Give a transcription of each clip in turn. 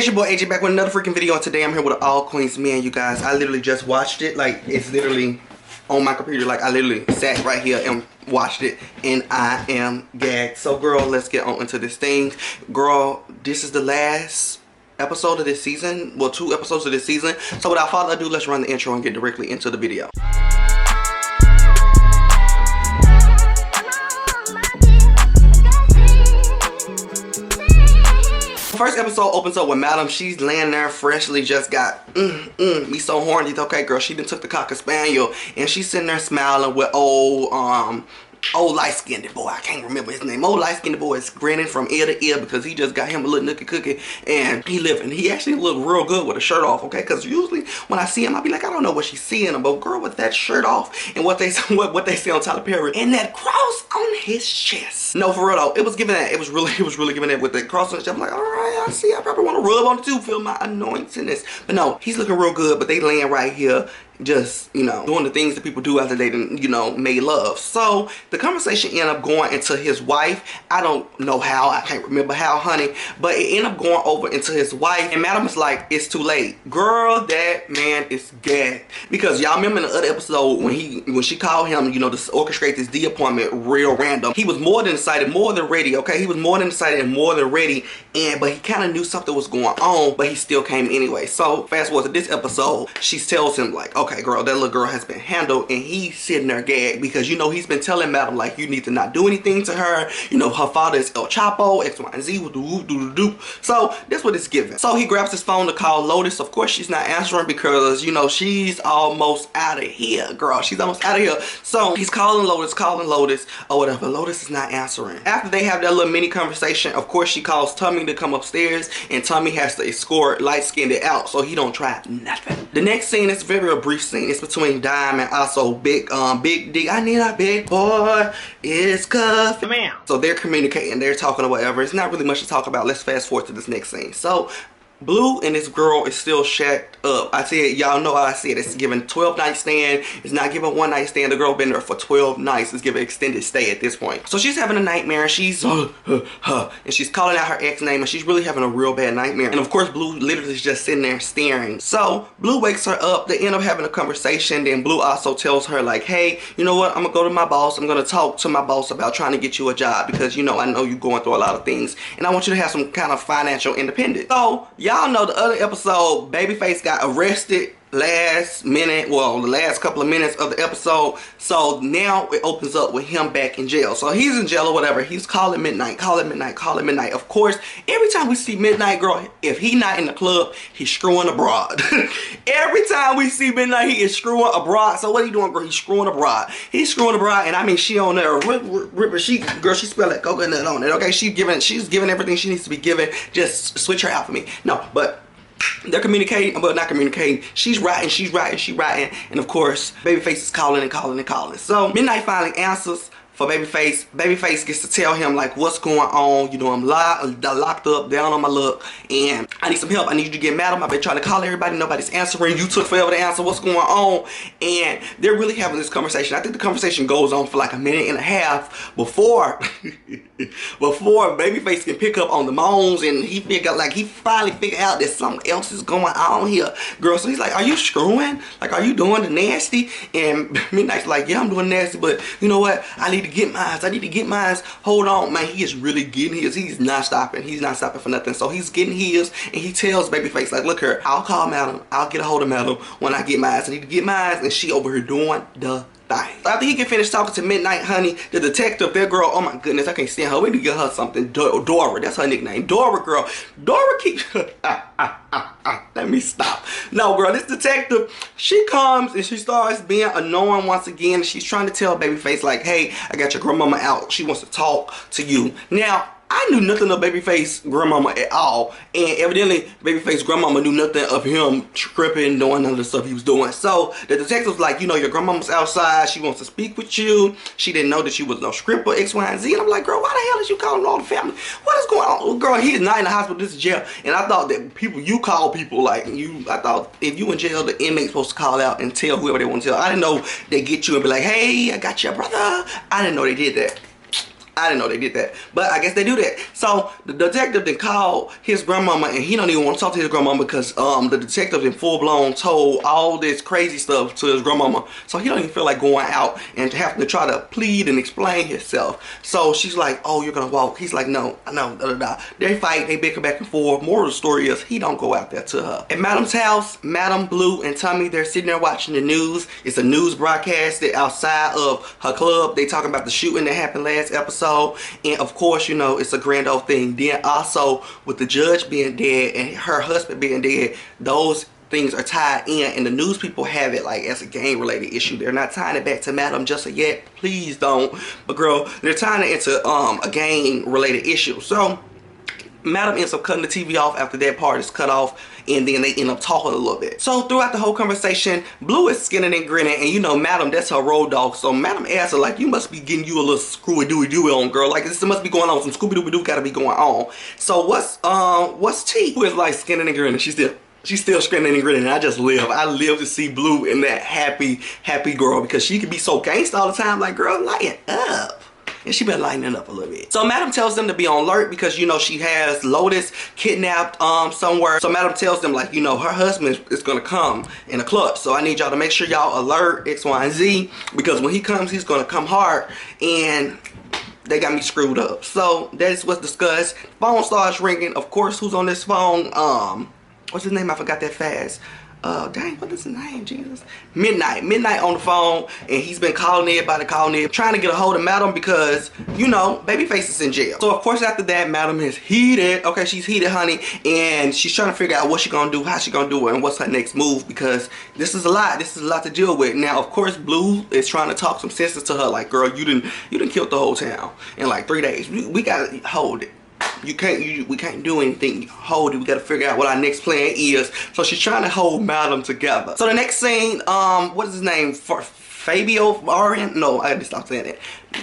It's your boy AJ back with another freaking video, and today I'm here with an All Queens man, you guys. I literally just watched it. Like, it's literally on my computer. Like, I literally sat right here and watched it, and I am gagged. So, girl, let's get on into this thing. Girl, this is the last episode of this season. Well, 2 episodes of this season. So, without further ado, let's run the intro and get directly into the video. First episode opens up with Madam. She's laying there freshly just got me so horny. Okay, girl, she done took the Cocker Spaniel and she's sitting there smiling with old light-skinned boy. I can't remember his name. Old light-skinned boy is grinning from ear to ear because he just got him a little nookie cookie and he actually looked real good with a shirt off, okay? Because usually when I see him, I'll be like, I don't know what she's seeing him, but girl, with that shirt off and what they say on Tyler Perry and that cross on his chest. No, for real though, it was giving that. It was really giving that with the cross on his chest. I'm like, all right, I see. I probably want to rub on it too, feel my anointingness. But no, he's looking real good. But they laying right here, just, you know, doing the things that people do after they, you know, made love. So the conversation ended up going into his wife. I don't know how. I can't remember how, honey. But it ended up going over into his wife. And Madam was like, it's too late. Girl, that man is gagged. Because y'all remember in the other episode when she called him, you know, to orchestrate this D appointment real random. He was more than excited, more than ready, okay? He was more than excited and more than ready. But he kind of knew something was going on, but he still came anyway. So fast forward to this episode, she tells him like, okay, girl, that little girl has been handled, and he's sitting there gagged because, you know, he's been telling Madam like, you need to not do anything to her. You know, her father is El Chapo, X, Y, and Z. So that's what it's giving. So he grabs his phone to call Lotus. Of course, she's not answering because, you know, she's almost out of here, girl. She's almost out of here. So he's calling Lotus, or whatever. Lotus is not answering. After they have that little mini conversation, of course, she calls Tommy to come upstairs, and Tommy has to escort light-skinned out so he don't try nothing. The next scene is very brief scene. It's between Dime and also Big D. I need a big boy. It's cuff. So they're communicating. They're talking or whatever. It's not really much to talk about. Let's fast forward to this next scene. So Blue and this girl is still shacked up. I said, y'all know how I said it's giving 12 night stand. It's not giving 1 night stand. The girl been there for 12 nights. It's giving extended stay at this point. So she's having a nightmare and she's and she's calling out her ex name and she's really having a real bad nightmare. And of course, Blue literally is just sitting there staring. So Blue wakes her up. They end up having a conversation. Then Blue also tells her like, hey, you know what? I'm gonna go to my boss. I'm gonna talk to my boss about trying to get you a job because, you know, I know you're going through a lot of things and I want you to have some kind of financial independence. So y'all know the other episode, Babyface got arrested last minute, well, the last couple of minutes of the episode. So now it opens up with him back in jail. So he's in jail or whatever. He's calling Midnight. Of course, every time we see Midnight, girl, if he not in the club, he's screwing abroad. Every time we see Midnight, he is screwing abroad. So what he doing, girl? He's screwing abroad. He's screwing abroad, and I mean, she on there, ripper. Girl, she spelled like coconut on it. Okay, she's giving everything she needs to be given. Just switch her out for me. No, but they're communicating, but not communicating. She's writing, and of course, Babyface is calling. So Midnight finally answers for Babyface. Babyface gets to tell him like what's going on. You know, I'm locked up, down on my luck, and I need some help. I need you to get Madam. I've been trying to call everybody, nobody's answering. You took forever to answer. What's going on? And they're really having this conversation. I think the conversation goes on for like a minute and a half before Babyface can pick up on the moans, and he finally figured out that something else is going on here, girl. So he's like, are you screwing? Like, are you doing the nasty? And Midnight's like, yeah, I'm doing nasty, but you know what? I need to get mine. Hold on, man. He is really getting his. He's not stopping. He's not stopping for nothing. So he's getting his, and he tells Babyface like, look here, I'll call Madam. I'll get a hold of Madam when I get mine. I need to get mine, and she over here doing the thing. After he can finish talking to Midnight, honey, the detective, that girl, oh my goodness, I can't stand her. We need to get her something. Dora, that's her nickname. Dora, girl. Dora keeps let me stop. No, girl, this detective, she comes and she starts being annoying once again. She's trying to tell Babyface like, hey, I got your grandmama out. She wants to talk to you. Now, I knew nothing of Babyface grandmama at all, and evidently Babyface grandmama knew nothing of him tripping, doing none of the stuff he was doing. So the detective's like, you know, your grandmama's outside, she wants to speak with you. She didn't know that you was no stripper, X, Y, and Z. And I'm like, girl, why the hell is you calling all the family? What is going on? Girl, he is not in the hospital, this is jail. And I thought that you call people like I thought if you in jail, the inmate's supposed to call out and tell whoever they want to tell. I didn't know they get you and be like, hey, I got your brother. I didn't know they did that. I didn't know they did that, but I guess they do that. So the detective then called his grandmama, and he don't even want to talk to his grandmama because the detective in full blown told all this crazy stuff to his grandmama. So he don't even feel like going out and having to try to plead and explain himself. So she's like, "Oh, you're gonna walk?" He's like, "No, no, da da da." They fight, they bicker back and forth. Moral of the story is he don't go out there to her. At Madam's house, Madam, Blue, and Tommy, they're sitting there watching the news. It's a news broadcast outside of her club. They talking about the shooting that happened last episode. And of course, you know, it's a grand old thing. Then also with the judge being dead and her husband being dead, those things are tied in, and the news people have it like as a gang related issue. They're not tying it back to Madam just yet. Please don't. But girl, they're tying it into a gang related issue. So Madam ends up cutting the TV off after that part is cut off, and then they end up talking a little bit. So throughout the whole conversation, Blue is skinning and grinning, and you know Madam, that's her road dog. So Madam asks her like, "You must be getting you a little screwy-dooey-dooey on, girl. Like this must be going on. Some Scooby-Dooby-Doo gotta be going on. So what's T?" Who is like skinning and grinning. She's still screaming and grinning, and I live to see Blue in that happy girl, because she can be so gangsta all the time. Like, girl, lighten up. And she been lightening up a little bit. So Madam tells them to be on alert because, you know, she has Lotus kidnapped somewhere. So Madam tells them, like, you know, her husband is gonna come in a club. So I need y'all to make sure y'all alert X, Y, and Z, because when he comes, he's gonna come hard, and they got me screwed up. So that's what's discussed. Phone starts ringing. Of course, who's on this phone? What's his name? I forgot that fast. Dang, what is his name, Jesus? Midnight on the phone, and he's been calling everybody, trying to get a hold of Madam because, you know, Babyface is in jail. So of course after that, Madam is heated. Okay, she's heated, honey, and she's trying to figure out what she gonna do, how she gonna do it, and what's her next move, because this is a lot. This is a lot to deal with. Now, of course, Blue is trying to talk some sense to her, like, girl, you done killed the whole town in like 3 days. We gotta hold it. We can't do anything. Hold it. We gotta figure out what our next plan is. So she's trying to hold Madam together. So the next scene, what is his name? Fabio Arian? No, I gotta stop saying that.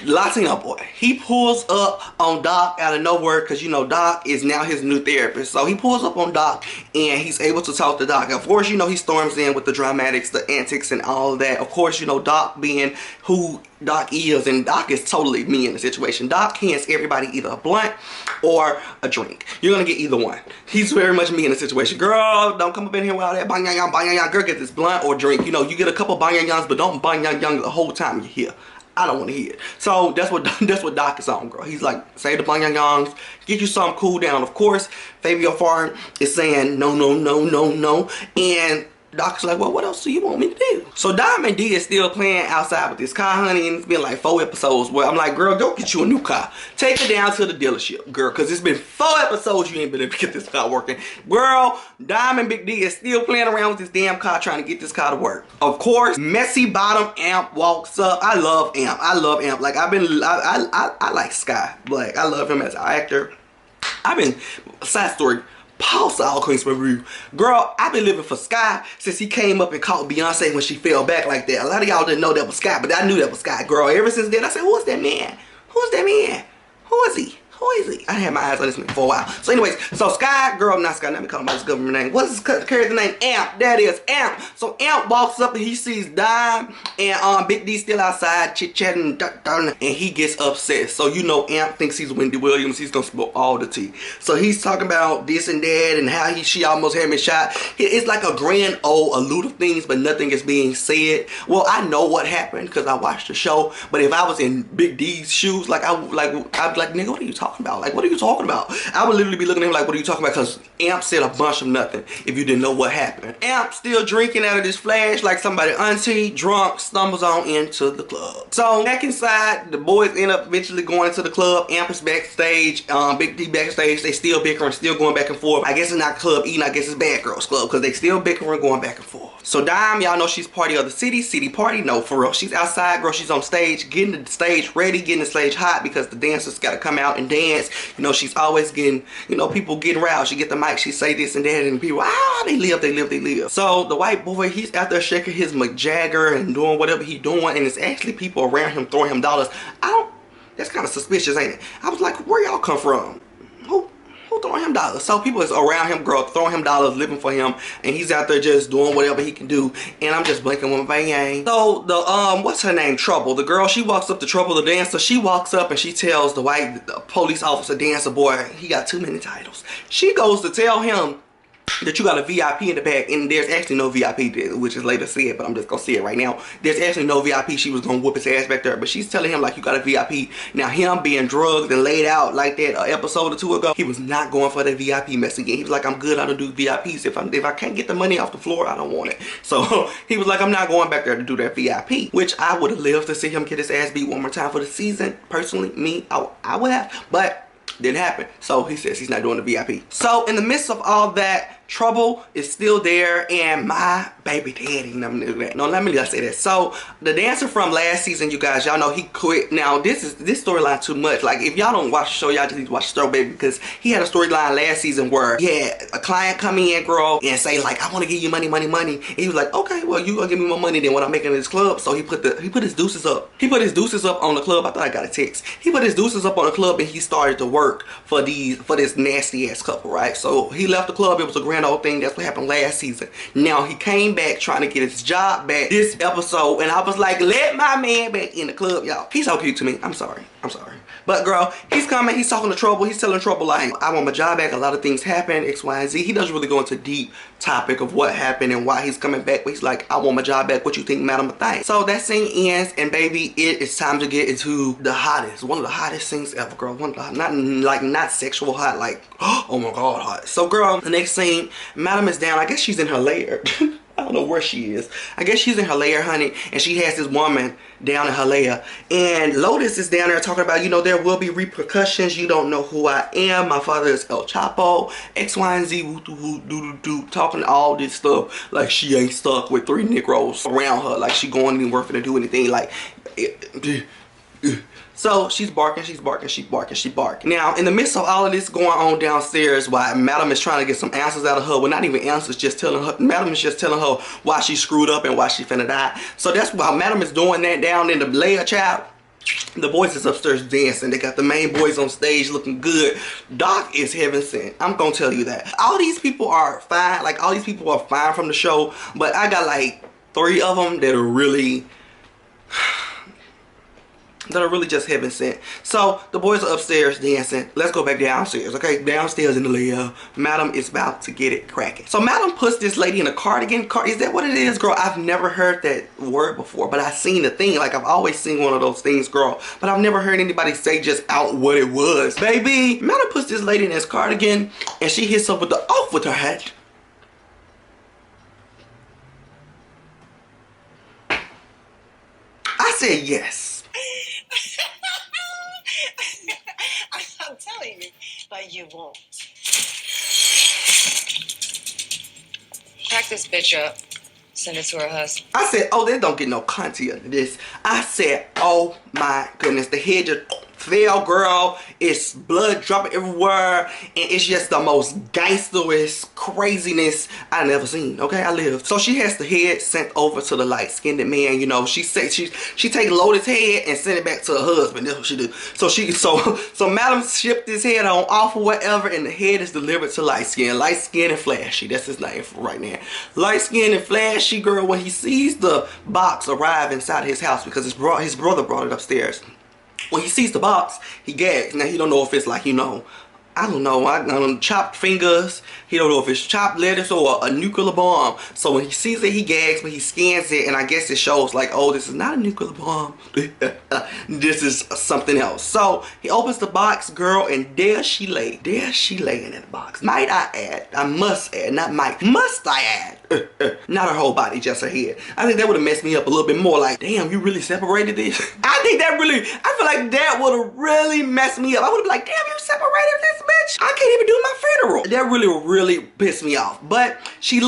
Latino Boy. He pulls up on Doc out of nowhere because, you know, Doc is now his new therapist. So he pulls up on Doc and he's able to talk to Doc. Of course, you know, he storms in with the dramatics, the antics, and all of that. Of course, you know, Doc being who Doc is, and Doc is totally me in the situation. Doc hands everybody either a blunt or a drink. You're gonna get either one. He's very much me in the situation. Girl, don't come up in here with all that bang yang bang yang. Girl, get this blunt or drink. You know, you get a couple bang yangs, but don't bang yang the whole time you're here. I don't want to hear it. So that's what Doc is on, girl. He's like, say the bang yangs, get you some cool down. Of course, Fabio Farn is saying no, no, no, no, no, and Doc's like, well, what else do you want me to do? So Diamond D is still playing outside with this car, honey, and it's been like 4 episodes where I'm like, girl, go get you a new car. Take it down to the dealership, girl, because it's been 4 episodes you ain't been able to get this car working. Girl, Diamond Big D is still playing around with this damn car trying to get this car to work. Of course, Messy Bottom Amp walks up. I love Amp. I love Amp. Like, I like Sky. Like, I love him as an actor. Side story. Pause all Queens review. Girl, I've been living for Sky since he came up and caught Beyonce when she fell back like that. A lot of y'all didn't know that was Sky, but I knew that was Sky. Girl, ever since then, I said, who is that man? Who is that man? Who is he? Who is he? I had my eyes on this man for a while. So anyways, so Sky, girl, not Sky, let me call him by his government name. What is his character name? Amp. That is Amp. So Amp walks up and he sees Dime and Big D still outside chit-chatting, and he gets upset. So you know Amp thinks he's Wendy Williams. He's gonna spill all the tea. So he's talking about this and that and how she almost had me shot. It's like a grand old allude of things, but nothing is being said. Well, I know what happened because I watched the show, but if I was in Big D's shoes, I'd be like, nigga, what are you talking about? Like, what are you talking about? I would literally be looking at him like, what are you talking about? Because Amp said a bunch of nothing if you didn't know what happened. Amp still drinking out of this flash like somebody auntie, drunk, stumbles on into the club. So back inside, the boys end up eventually going to the club. Amp is backstage, Big D backstage. They still bickering, still going back and forth. I guess it's not Club Eden, I guess it's Bad Girls Club, because they still bickering, going back and forth. So Dime, y'all know she's party of the city party. No, for real, she's outside, girl. She's on stage, getting the stage ready, getting the stage hot, because the dancers got to come out and dance. You know, she's always getting, you know, people getting riled. She get the mic, she say this and that, and people, they live. So the white boy, he's out there shaking his McJagger and doing whatever he doing, and it's actually people around him throwing him dollars. That's kind of suspicious, ain't it? I was like, where y'all come from? Who people throwing him dollars. So people is around him, girl, throwing him dollars, living for him, and he's out there just doing whatever he can do. And I'm just blinking with my bang. So the what's her name? Trouble. The girl, she walks up to Trouble the dancer. She walks up and she tells the white police officer dancer boy, he got too many titles. She goes to tell him that you got a VIP in the back, and there's actually no VIP, which is later said, but I'm just gonna say it right now. There's actually no VIP. She was gonna whoop his ass back there, but she's telling him like, you got a VIP. Now him being drugged and laid out like that episode or two ago, he was not going for that VIP mess again. He was like, I'm good, I don't do VIPs. If I can't get the money off the floor, I don't want it. So he was like, I'm not going back there to do that VIP, which I would have lived to see him get his ass beat one more time for the season. Personally, me, I would have, but didn't happen. So he says he's not doing the VIP. So in the midst of all that, Trouble is still there, and my baby daddy. No, let me just say that. So the dancer from last season, you guys, y'all know he quit. Now this storyline too much. Like, if y'all don't watch the show, y'all just need to watch the show, baby, because he had a storyline last season where he had a client come in, girl, and say like, I want to give you money. And he was like, okay, well, you gonna give me more money than what I'm making in this club. So he put his deuces up. He put his deuces up on the club. I thought I got a text. He put his deuces up on the club, and he started to work for this nasty ass couple, right? So he left the club. It was a grand old thing. That's what happened last season. Now he came back trying to get his job back this episode, and I was like, let my man back in the club, y'all. He's so cute to me. I'm sorry. But girl, he's coming, he's talking to Trouble, he's telling Trouble like, I want my job back, a lot of things happen, X, Y, and Z. He doesn't really go into deep topic of what happened and why he's coming back, but he's like, I want my job back, what you think, madam? Thing. So that scene ends, and baby, it is time to get into the hottest, one of the hottest scenes ever, girl. One of the, not sexual hot, like, oh my god, hot. So girl, the next scene, madam is down, I guess she's in her lair. I don't know where she is. I guess she's in her lair, honey, and she has this woman down in her lair. And Lotus is down there talking about, you know, there will be repercussions. You don't know who I am. My father is El Chapo, X, Y, and Z, woo, woo, doo, doo, doo, talking all this stuff like she ain't stuck with 3 Negroes around her, like she going anywhere for to do anything. Like, so she's barking. Now, in the midst of all of this going on downstairs, while Madam is trying to get some answers out of her, well, not even answers, just telling her, Madam is just telling her why she screwed up and why she finna die. So that's while Madam is doing that down in the lair, child, the boys is upstairs dancing. They got the main boys on stage looking good. Doc is heaven sent. I'm gonna tell you that. All these people are fine. Like, all these people are fine from the show, but I got like 3 of them that are really just heaven sent. So the boys are upstairs dancing. Let's go back downstairs, okay? Downstairs in the lair, Madam is about to get it cracking. So Madam puts this lady in a cardigan. Is that what it is, girl? I've never heard that word before, but I've seen the thing. Like, I've always seen one of those things, girl, but I've never heard anybody say just out what it was. Baby, Madam puts this lady in this cardigan, and she hits her with the off with her hat. I said yes. I'm telling you, but you won't. Pack this bitch up. Send it to her husband. I said, oh, they don't get no content out of this. I said, oh my goodness, the head just fell, girl. It's blood dropping everywhere, and it's just the most gangsterous craziness I never seen. Okay, I lived. So she has the head sent over to the light-skinned man. You know, she take Lotus' head and send it back to her husband. That's what she do. So Madam shipped this head on off or whatever, and the head is delivered to light skin and flashy. That's his name for right now. Light skin and flashy, girl. When he sees the box arrive inside his house, because his brother brought it upstairs. When he sees the box, he gags. Now, he don't know if it's like, you know, I don't know, chopped fingers. He don't know if it's chopped lettuce or a nuclear bomb. So when he sees it, he gags, but he scans it, and I guess it shows like, oh, this is not a nuclear bomb. This is something else. So he opens the box, girl, and there she lay. There she laying in the box. Might I add, I must add, not might, must I add, not her whole body, just her head. I think that would have messed me up a little bit more. Like, damn, you really separated this? I feel like that would have really messed me up. I would have been like, damn, you separated this, bitch? I can't even do my funeral. That really pissed me off. But he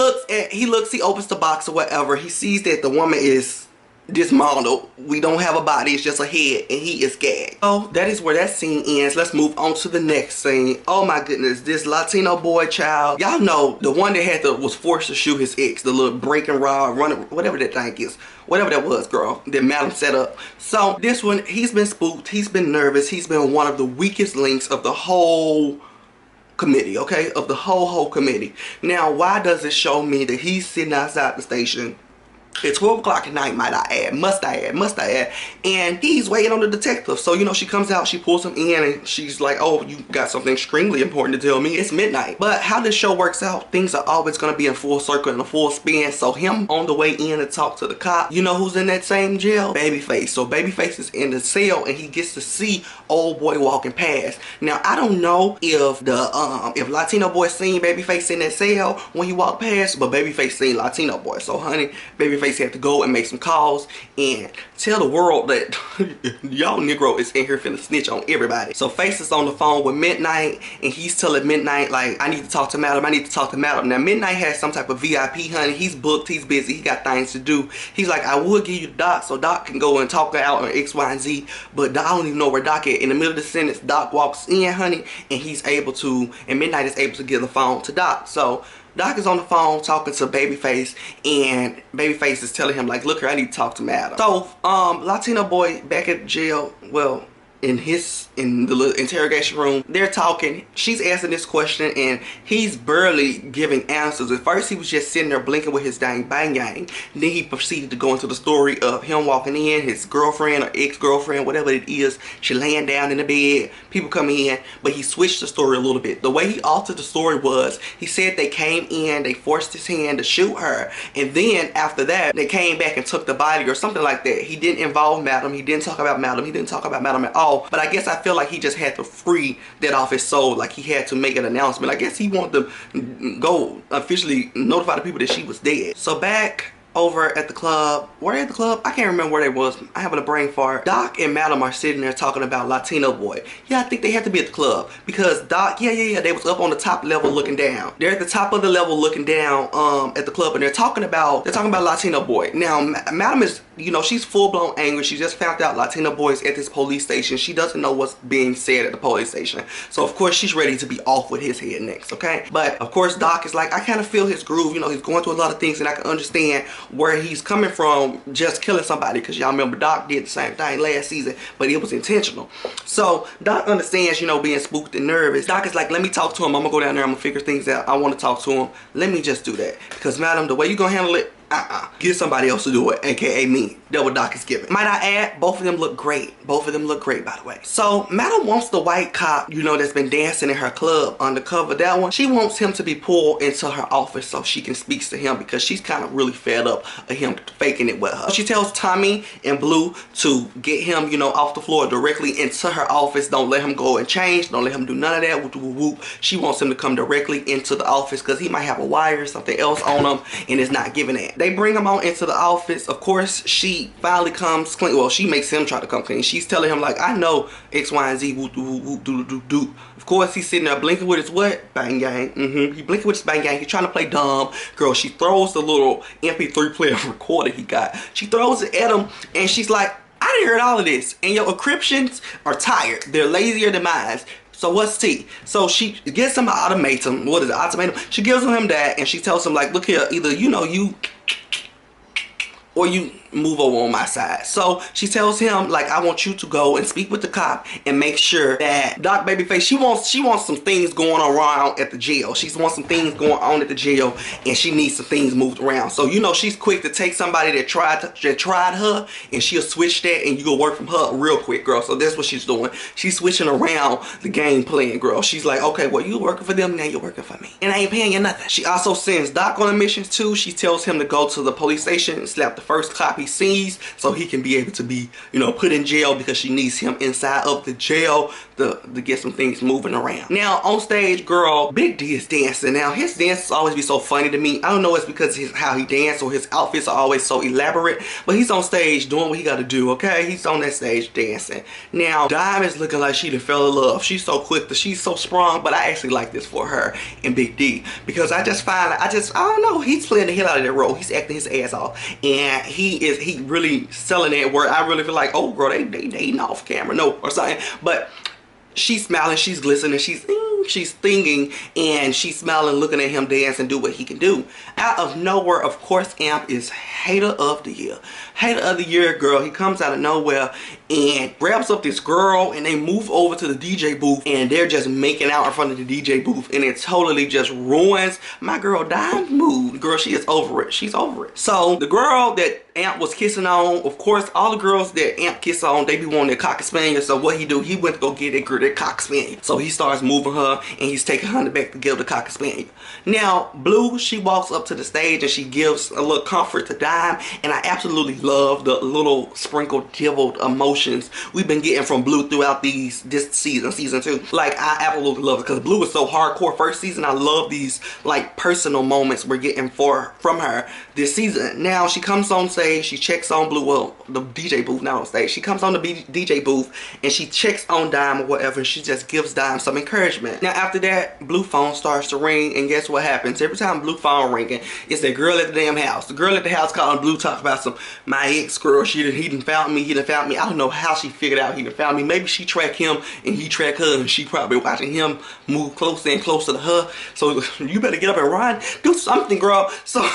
opens the box or whatever. He sees that the woman is dismantled. We don't have a body, it's just a head, and he is gagged. So that is where that scene ends. Let's move on to the next scene. Oh my goodness, this Latino boy child. Y'all know the one that was forced to shoot his ex, the little breaking rod, running, whatever that thing is. Whatever that was, girl, that Madam set up. So this one, he's been spooked, he's been nervous, he's been one of the weakest links of the whole committee, okay? Of the whole committee. Now, why does it show me that he's sitting outside the station at 12 o'clock at night, might I add, must I add, and he's waiting on the detective? So, you know, she comes out, she pulls him in, and she's like, oh, you got something extremely important to tell me. It's midnight. But how this show works out, things are always going to be in full circle and a full spin. So him on the way in to talk to the cop, you know who's in that same jail? Babyface. So Babyface is in the cell, and he gets to see old boy walking past. Now, I don't know if if Latino Boy seen Babyface in that cell when he walked past, but Babyface seen Latino Boy. So, honey, Babyface had to go and make some calls and tell the world that y'all Negro is in here finna snitch on everybody. So Face is on the phone with Midnight, and he's telling Midnight, like, I need to talk to Madam, I need to talk to Madam. Now, Midnight has some type of VIP, honey. He's booked, he's busy, he got things to do. He's like, I would give you Doc so Doc can go and talk her out on X, Y, and Z, but I don't even know where Doc at. In the middle of the sentence, Doc walks in, honey, and Midnight is able to give the phone to Doc. So Doc is on the phone talking to Babyface, and Babyface is telling him, like, look here, I need to talk to Madam. So, Latino Boy back at jail, well, in the little interrogation room, they're talking. She's asking this question, and he's barely giving answers. At first, he was just sitting there blinking with his dang bang gang. Then he proceeded to go into the story of him walking in, his girlfriend or ex-girlfriend, whatever it is, she laying down in the bed, people come in, but he switched the story a little bit. The way he altered the story was, he said they came in, they forced his hand to shoot her, and then after that, they came back and took the body or something like that. He didn't involve Madam, he didn't talk about Madam, he didn't talk about Madam at all. But I guess I feel like he just had to free that off his soul. Like he had to make an announcement. I guess he wanted to go officially notify the people that she was dead. So back over at the club. Were they at the club? I can't remember where they was. I having a brain fart. Doc and Madam are sitting there talking about Latino Boy. Yeah, I think they had to be at the club because Doc, yeah, they was up on the top level looking down. They're at the top of the level looking down at the club, and they're talking about Latino Boy. Now, Madam is, you know, she's full-blown angry. She just found out Latino Boy is at this police station. She doesn't know what's being said at the police station. So, of course, she's ready to be off with his head next, okay? But, of course, Doc is like, I kind of feel his groove. You know, he's going through a lot of things, and I can understand where he's coming from just killing somebody, because y'all remember Doc did the same thing last season, but it was intentional. So Doc understands, you know, being spooked and nervous. Doc is like, let me talk to him. I'm gonna go down there, I'm gonna figure things out. I want to talk to him. Let me just do that, because Madam, the way you gonna handle it, get somebody else to do it, aka me. That's what Doc is giving. Might I add, both of them look great. Both of them look great, by the way. So Madam wants the white cop, you know, that's been dancing in her club undercover, that one. She wants him to be pulled into her office so she can speak to him, because she's kind of really fed up of him faking it with her. She tells Tommy and Blue to get him, you know, off the floor directly into her office. Don't let him go and change. Don't let him do none of that. Whoop, whoop, whoop. She wants him to come directly into the office because he might have a wire or something else on him and is not giving it. They bring him on into the office. Of course, she finally comes clean. Well, she makes him try to come clean. She's telling him, like, I know X, Y, and Z, whoop, whoop, whoop, doo, doo, doo. Of course, he's sitting there blinking with his what? Bang gang. He blinking with his bang gang. He's trying to play dumb. Girl, she throws the little MP3 player recorder he got. She throws it at him, and she's like, I done heard all of this, and your encryptions are tired. They're lazier than mine. So what's T? So she gets him an ultimatum. What is it? Ultimatum. She gives him that, and she tells him, like, look here, either, you know, you or you move over on my side. So she tells him, like, I want you to go and speak with the cop and make sure that Doc Babyface, she wants some things going around at the jail. She wants some things going on at the jail, and she needs some things moved around. So, you know, she's quick to take somebody that tried her, and she'll switch that, and you go work from her real quick, girl. So that's what she's doing. She's switching around the game plan, girl. She's like, okay, well, you working for them, now you're working for me, and I ain't paying you nothing. She also sends Doc on a mission too. She tells him to go to the police station and slap the first cop he sees, so he can be able to be, you know, put in jail, because she needs him inside of the jail to get some things moving around. Now on stage, girl, Big D is dancing. Now his dances always be so funny to me. I don't know if it's because of how he dances or his outfits are always so elaborate, but he's on stage doing what he got to do, okay? He's on that stage dancing. Now Diamond's looking like she done fell in love. She's so quick, she's so strong, but I actually like this for her and Big D, because I don't know, he's playing the hell out of that role. He's acting his ass off, and he really selling it, where I really feel like, oh girl, they dating off camera, no, or something. But she's smiling, she's glistening, she's she's stinging, and she's smiling, looking at him dance and do what he can do. Out of nowhere, of course, Amp is hater of the year. Hater of the year, girl. He comes out of nowhere and grabs up this girl, and they move over to the DJ booth, and they're just making out in front of the DJ booth, and it totally just ruins my girl Dime's mood. Girl, she is over it. She's over it. So the girl that Amp was kissing on, of course, all the girls that Amp kiss on, they be wanting their cocker spaniel. So what he do, he went to go get that girl that cocker spaniel. So he starts moving her, and he's taking her back to give the cocker spaniel. Now Blue, she walks up to the stage and she gives a little comfort to Dime, and I absolutely love the little sprinkled deviled emotions we've been getting from Blue throughout this season, season 2. Like, I absolutely love it because Blue was so hardcore first season. I love these like personal moments we're getting from her this season. Now she comes on stage, she checks on Blue, well, the DJ booth, not on stage. She comes on the DJ booth and she checks on Dime or whatever, and she just gives Dime some encouragement. Now after that, Blue phone starts to ring, and guess what happens? Every time Blue phone ringing, it's that girl at the damn house. The girl at the house calling Blue, talk about my ex girl, he done found me. I don't know how she figured out he done found me. Maybe she tracked him and he tracked her, and she probably watching him move closer and closer to her. So you better get up and run, do something, girl. So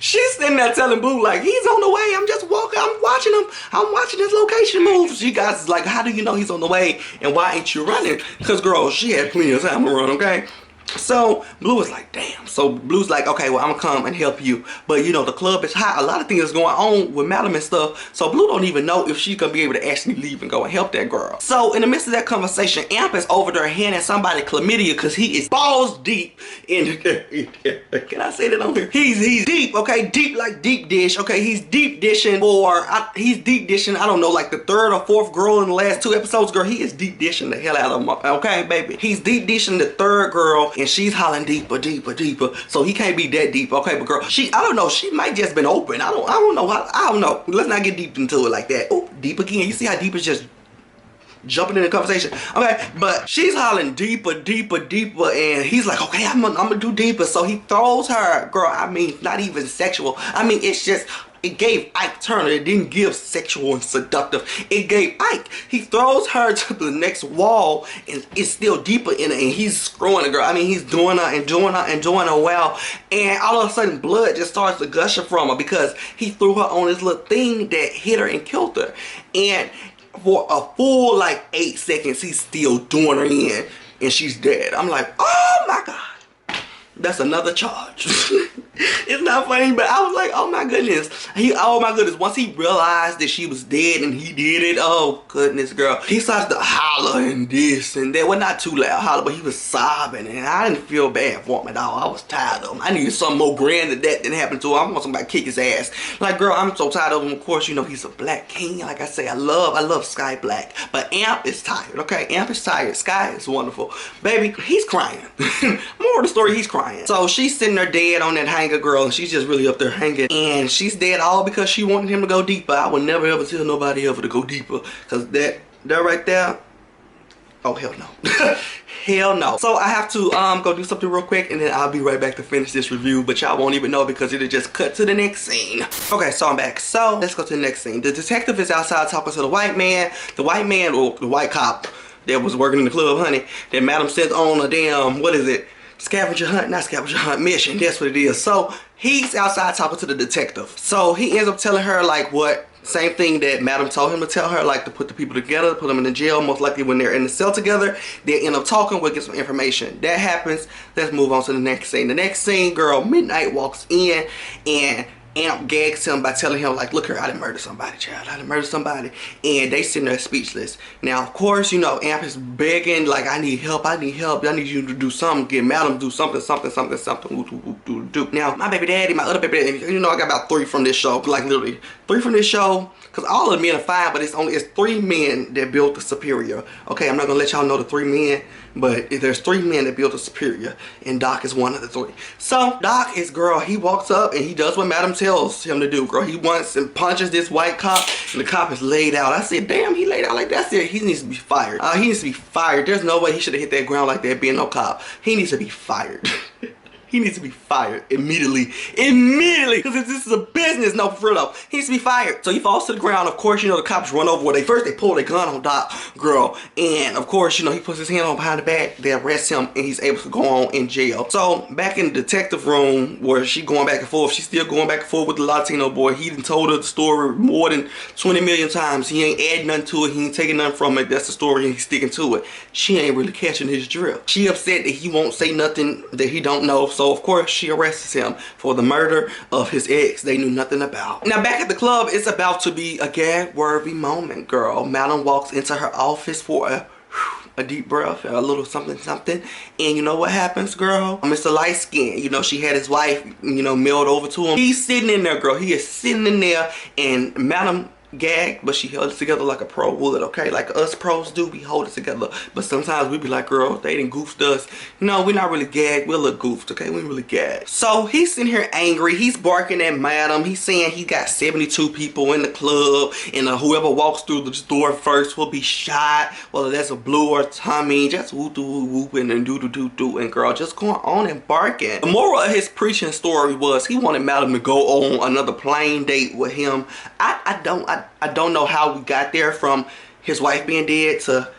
she's sitting there telling Blue like, he's on the way, I'm just walking, I'm watching his location move. She guys is like, how do you know he's on the way, and why ain't you running? Because girl, she had plenty of time to run, okay? So Blue was like, damn. So Blue's like, okay, well, I'm gonna come and help you, but you know, the club is hot, a lot of things is going on with Madam and stuff, so Blue don't even know if she's gonna be able to actually leave and go and help that girl. So in the midst of that conversation, Amp is over there handing somebody chlamydia because he is balls deep in can I say that on here? He's deep, okay? Deep like deep dish, okay? He's deep dishing I don't know, like the third or fourth girl in the last 2 episodes. Girl, he is deep dishing the hell out of them, okay, baby? He's deep dishing the third girl, and she's hollering deeper, deeper, deeper. So he can't be that deep, okay? But girl, I don't know, she might just been open. I don't know. Let's not get deep into it like that. Oh, deep again. You see how deep is just jumping in the conversation, okay? But she's hollering deeper, deeper, deeper, and he's like, okay, I'm gonna do deeper. So he throws her, girl. I mean, not even sexual. I mean, it's just, it gave Ike Turner. It didn't give sexual and seductive. It gave Ike. He throws her to the next wall, and it's still deeper in it, and he's screwing the girl. I mean, he's doing her and doing her and doing her well, and all of a sudden blood just starts to gush from her because he threw her on this little thing that hit her and killed her. And for a full like 8 seconds, he's still doing her in, and she's dead. I'm like, oh my God, that's another charge. It's not funny, but I was like, oh my goodness. Oh my goodness. Once he realized that she was dead and he did it, oh goodness, girl. He starts to holler and this and that. Well, not too loud holler, but he was sobbing, and I didn't feel bad for him at all. I was tired of him. I needed something more grand than that didn't happen to him. I want somebody to kick his ass. Like, girl, I'm so tired of him. Of course, you know, he's a black king. Like I say, I love Sky Black. But Amp is tired, okay? Amp is tired. Sky is wonderful. Baby, he's crying. More of the story, he's crying. So she's sitting there dead on that hanger, girl, and she's just really up there hanging, and she's dead all because she wanted him to go deeper. I would never ever tell nobody ever to go deeper, because that right there, oh hell no. Hell no. So I have to go do something real quick, and then I'll be right back to finish this review, but y'all won't even know because it'll just cut to the next scene. Okay, so I'm back. So let's go to the next scene. The detective is outside talking to the white man. The white man, or the white cop that was working in the club, honey, that Madam sent on a damn, what is it? Scavenger hunt, not scavenger hunt, mission. That's what it is. So he's outside talking to the detective. So he ends up telling her like what, same thing that Madam told him to tell her, like to put the people together, put them in the jail. Most likely when they're in the cell together, they end up talking, we'll get some information. That happens. Let's move on to the next scene. The next scene, girl, Midnight walks in, and Amp gags him by telling him like, look here, I done murdered somebody, child. I done murdered somebody. And they sitting there speechless. Now, of course, you know, Amp is begging like, I need help. I need you to do something. Get Madam to do something. Now, my baby daddy, my other baby daddy, you know, I got about 3 from this show. Like literally 3 from this show. Because all of the men are fine, but it's 3 men that built the Superior. Okay, I'm not going to let y'all know the 3 men, but there's 3 men that built the Superior, and Doc is one of the 3. So Doc is, girl, he walks up and he does what Madam tells him to do, girl. He wants and punches this white cop, and the cop is laid out. I said, damn, he laid out like that. I said, he needs to be fired. He needs to be fired. There's no way he should have hit that ground like that being no cop. He needs to be fired. He needs to be fired immediately. Immediately! Because this is a business. No, for real though. He needs to be fired. So he falls to the ground. Of course, you know, the cops run over. Well, they pull their gun on Doc, girl. And of course, you know, he puts his hand on behind the back. They arrest him and he's able to go on in jail. So back in the detective room where she going back and forth, she's still going back and forth with the Latino boy. He done told her the story more than 20 million times. He ain't adding nothing to it. He ain't taking nothing from it. That's the story and he's sticking to it. She ain't really catching his drift. She upset that he won't say nothing that he don't know. So of course she arrests him for the murder of his ex they knew nothing about. Now back at the club, it's about to be a gag-worthy moment, girl. Madam walks into her office for a deep breath, a little something something, and you know what happens, girl? Mr. Light Skin, you know, she had his wife, you know, mailed over to him. He's sitting in there, girl. He is sitting in there, and Madam gagged, but she held it together like a pro would, okay? Like us pros do, we hold it together. But sometimes we be like, girl, they done goofed us. No, we're not really gagged. We're a little goofed, okay? We really gagged. So he's sitting here angry. He's barking at Madam. He's saying he got 72 people in the club, and whoever walks through the door first will be shot. Whether that's a Blue or Tommy, just whooping and do, and girl, just going on and barking. The moral of his preaching story was he wanted Madam to go on another plane date with him. I don't know how we got there from his wife being dead to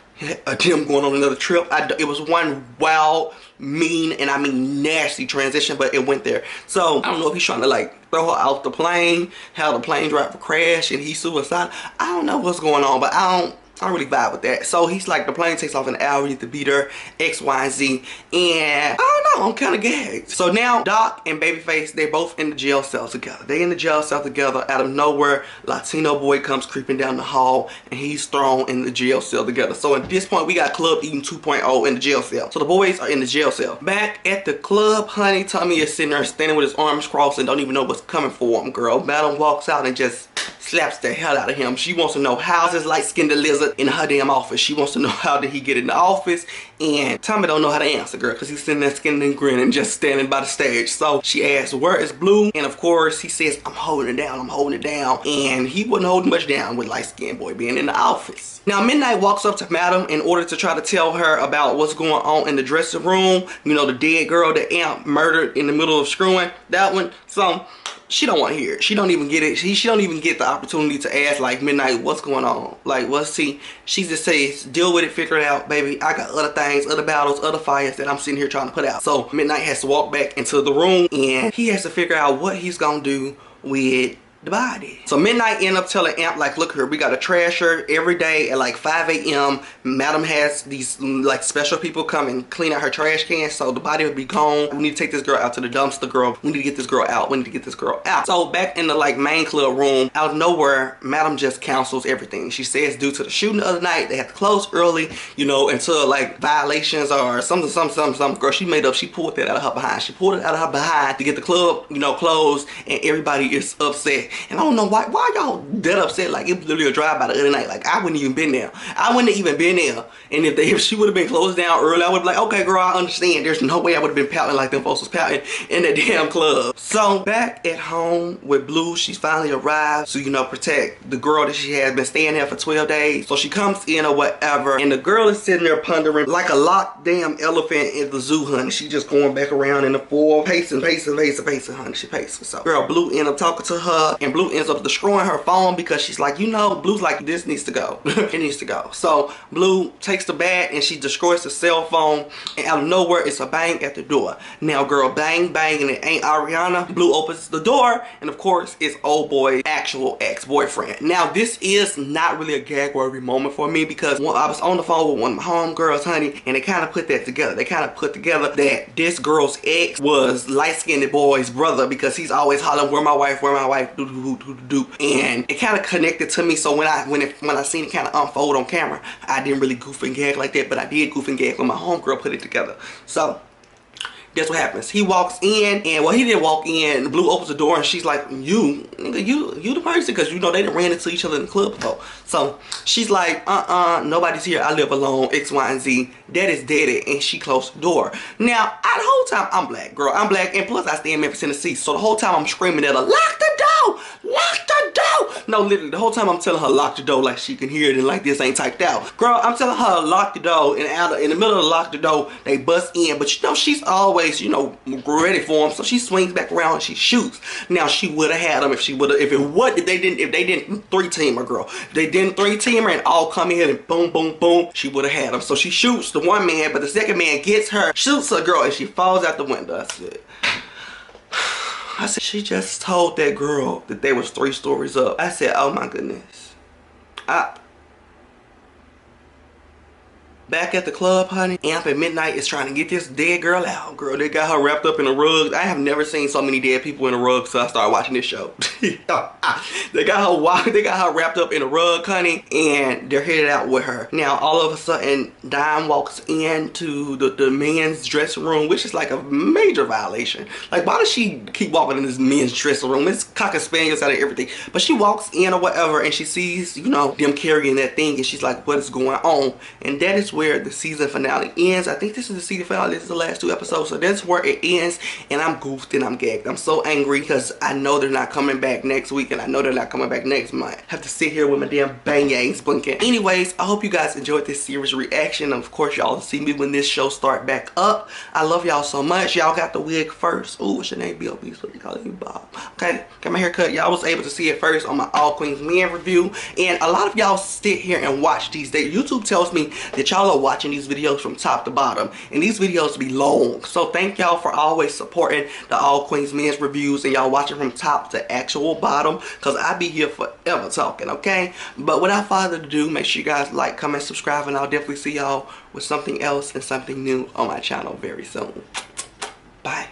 him going on another trip. It was one wild, mean, and I mean nasty transition, but it went there. So I don't know if he's trying to like throw her out the plane, how the plane driver crashed and he's suicidal. I don't know what's going on, but I don't really vibe with that. So he's like, the plane takes off in an hour, you have to be there, X, Y, and Z. And I don't know, I'm kind of gagged. So now Doc and Babyface, they both in the jail cell together. They in the jail cell together. Out of nowhere, Latino Boy comes creeping down the hall and he's thrown in the jail cell together. So at this point, we got Club Eden 2.0 in the jail cell. So the boys are in the jail cell. Back at the club, honey, Tommy is sitting there standing with his arms crossed and don't even know what's coming for him, girl. Madam walks out and just slaps the hell out of him. She wants to know how's this light-skinned lizard in her damn office. She wants to know how did he get in the office, and Tommy don't know how to answer, girl, because he's sitting there skinning and grinning, just standing by the stage. So she asks, where is Blue? And of course he says, I'm holding it down, I'm holding it down. And he wasn't holding much down with light-skinned boy being in the office. Now Midnight walks up to Madam in order to try to tell her about what's going on in the dressing room. You know, the dead girl that Amp murdered in the middle of screwing, that one. So she don't want to hear it. She don't even get it. She don't even get the opportunity to ask like Midnight, what's going on? Like, what's he? She just says, deal with it, figure it out, baby. I got other things, other battles, other fires that I'm sitting here trying to put out. So Midnight has to walk back into the room and he has to figure out what he's gonna do with the body. So Midnight end up telling Amp, like, look here, we gotta trash her every day at like 5 a.m. Madam has these like special people come and clean out her trash can, so the body will be gone. We need to take this girl out to the dumpster, girl. We need to get this girl out. We need to get this girl out. So back in the like main club room, out of nowhere, Madam just cancels everything. She says due to the shooting the other night, they have to close early, you know, until like violations or something. Girl, she made up, she pulled that out of her behind. She pulled it out of her behind to get the club, you know, closed, and everybody is upset. And I don't know why y'all that upset. Like, it was literally a drive-by the other night. Like, I wouldn't even been there. I wouldn't have even been there. And if she would have been closed down early, I would be like, okay, girl, I understand. There's no way I would have been pouting like them folks was pouting in that damn club. So back at home with Blue, she's finally arrived to, you know, protect the girl that she has been staying there for 12 days. So she comes in or whatever, and the girl is sitting there pondering like a locked damn elephant in the zoo, honey. She just going back around in the floor, pacing, honey. She pacing. So girl, Blue end up talking to her, and Blue ends up destroying her phone because she's like, you know, Blue's like, this needs to go. It needs to go. So Blue takes the bat and she destroys the cell phone, and out of nowhere it's a bang at the door. Now girl, bang bang, and it ain't Ariana. Blue opens the door, and of course it's old boy's actual ex-boyfriend. Now this is not really a gag worthy moment for me because I was on the phone with one of my homegirls, honey, and they kind of put that together. They kind of put together that this girl's ex was light-skinned boy's brother because he's always hollering, where my wife, and it kind of connected to me. So when I seen it kind of unfold on camera, I didn't really goof and gag like that, but I did goof and gag when my homegirl put it together. So that's what happens. He walks in, and well, he didn't walk in. Blue opens the door, and she's like, you the person, because you know they done ran into each other in the club before. So she's like, nobody's here. I live alone. X, Y, and Z. That is dead, and she closed the door. Now, the whole time I'm black, girl. I'm black, and plus I stay in Memphis, Tennessee. So the whole time I'm screaming at her, lock the door, No, literally, the whole time I'm telling her lock the door like she can hear it and like this ain't typed out. Girl, I'm telling her lock the door, and in the middle of the lock the door, they bust in. But you know, she's always, you know, ready for them. So she swings back around and she shoots. Now she would have had them if they didn't 3-team her, girl. If they didn't 3-team her and all come in and boom, boom, boom, she would have had them. So she shoots the one man, but the second man gets her, shoots her, girl, and she falls out the window. I said, she just told that girl that they was 3 stories up. I said, oh my goodness. Back at the club, honey, Amp at midnight is trying to get this dead girl out. Girl, they got her wrapped up in a rug. I have never seen so many dead people in a rug since I started watching this show. They got her wrapped up in a rug, honey, and they're headed out with her. Now, all of a sudden, Dime walks into the men's dressing room, which is like a major violation. Like, why does she keep walking in this men's dressing room? It's cocker spaniels out of everything. But she walks in or whatever, and she sees, you know, them carrying that thing, and she's like, what is going on? And that is where the season finale ends. I think this is the season finale. This is the last 2 episodes, so that's where it ends. And I'm goofed and I'm gagged. I'm so angry because I know they're not coming back next week, and I know they're not coming back next month. Have to sit here with my damn bangs blinking. Anyways, I hope you guys enjoyed this series reaction. Of course, y'all see me when this show start back up. I love y'all so much. Y'all got the wig first. Ooh, what's your name? B.O.B. So you call me Bob. Okay, got my hair cut. Y'all was able to see it first on my All Queens Men review. And a lot of y'all sit here and watch these. YouTube tells me that y'all are watching these videos from top to bottom, and these videos be long. So thank y'all for always supporting the All Queens Men's reviews, and y'all watching from top to actual bottom, because I be here forever talking, okay? But without further ado, make sure you guys like, comment, subscribe, and I'll definitely see y'all with something else and something new on my channel very soon. Bye.